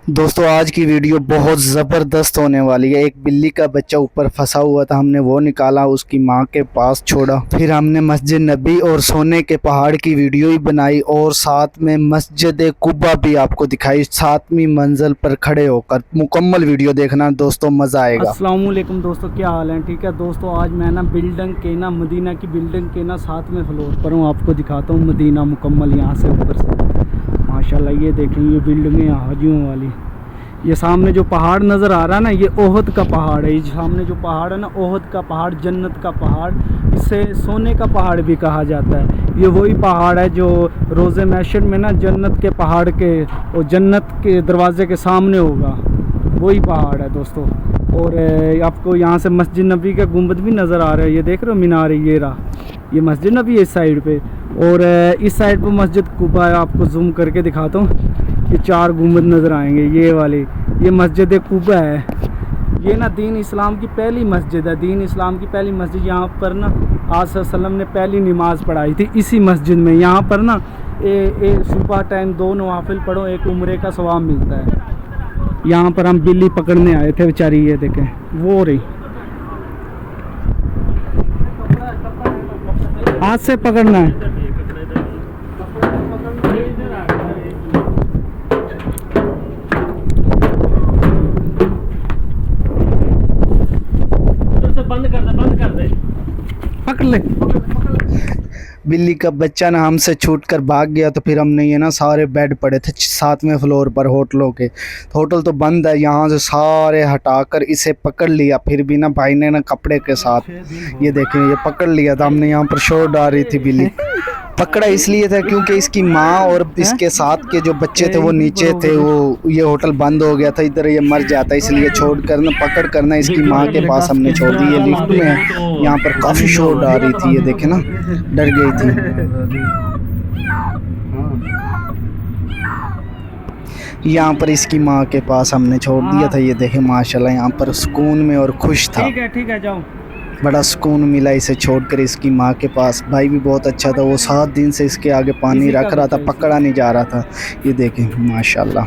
दोस्तों आज की वीडियो बहुत ज़बरदस्त होने वाली है। एक बिल्ली का बच्चा ऊपर फंसा हुआ था, हमने वो निकाला, उसकी माँ के पास छोड़ा, फिर हमने मस्जिद नबी और सोने के पहाड़ की वीडियो ही बनाई और साथ में मस्जिद कुबा भी आपको दिखाई 7वीं मंजिल पर खड़े होकर। मुकम्मल वीडियो देखना दोस्तों, मज़ा आएगा। अस्सलाम वालेकुम दोस्तों, क्या हाल है? ठीक है दोस्तों, आज मैं ना बिल्डिंग के ना मदीना की बिल्डिंग के ना 7वें फ्लोर पर हूँ। आपको दिखाता हूँ मदीना मुकम्मल यहाँ से ऊपर से। माशाल्लाह ये देखें, ये बिल्डिंगें हाजियों वाली। ये सामने जो पहाड़ नज़र आ रहा है ना, ये ओहद का पहाड़ है। ये सामने जो पहाड़ है ना, ओहद का पहाड़, जन्नत का पहाड़, इसे सोने का पहाड़ भी कहा जाता है। ये वही पहाड़ है जो रोज़े महशर में ना जन्नत के पहाड़ के और जन्नत के दरवाज़े के सामने होगा, वही पहाड़ है दोस्तों। और आपको यहाँ से मस्जिद नबी का गुंबद भी नज़र आ रहा है, ये देख रहे हो मीनार, ये रहा, ये मस्जिद नबी है इस साइड पे। और इस साइड पे मस्जिद कुबा है, आपको जूम करके दिखाता हूँ। ये 4 गुंबद नज़र आएंगे, ये वाली, ये मस्जिद कुबा है। ये ना दीन इस्लाम की पहली मस्जिद है, दीन इस्लाम की पहली मस्जिद। यहाँ पर ना आज सल्लम ने पहली नमाज़ पढ़ाई थी इसी मस्जिद में। यहाँ पर ना सुबह टाइम 2 नवाफिल पढ़ो, एक उम्रे का सवाब मिलता है। यहाँ पर हम बिल्ली पकड़ने आए थे बेचारी, ये देखें वो रही, हाथ से पकड़ना है। बंद कर दे, पकड़ ले। बिल्ली का बच्चा ना हमसे छूटकर भाग गया, तो फिर हमने ये ना सारे बेड पड़े थे 7वें फ्लोर पर होटलों के। होटल तो बंद है, यहाँ से सारे हटाकर इसे पकड़ लिया। फिर भी ना भाई ने ना कपड़े के साथ, ये देखें, ये पकड़ लिया था हमने। यहाँ पर शोर डाल रही थी बिल्ली। पकड़ा इसलिए था क्योंकि इसकी माँ और इसके साथ के जो बच्चे थे वो नीचे थे, वो ये होटल बंद हो गया था, इधर ये मर जाता, इसलिए छोड़ कर ना पकड़ करना इसकी माँ के पास हमने छोड़ दी। ये लिफ्ट में है, यहाँ पर काफ़ी शोर डाल रही थी, ये देखे ना, डर गई थी। यहाँ पर इसकी माँ के पास हमने छोड़ दिया था, ये देखे माशाल्लाह यहाँ पर सुकून में और खुश था। ठीक है जाओ। बड़ा सुकून मिला इसे छोड़कर इसकी माँ के पास। भाई भी बहुत अच्छा था, वो 7 दिन से इसके आगे पानी रख रहा था, पकड़ा नहीं जा रहा था। ये देखें माशाल्लाह।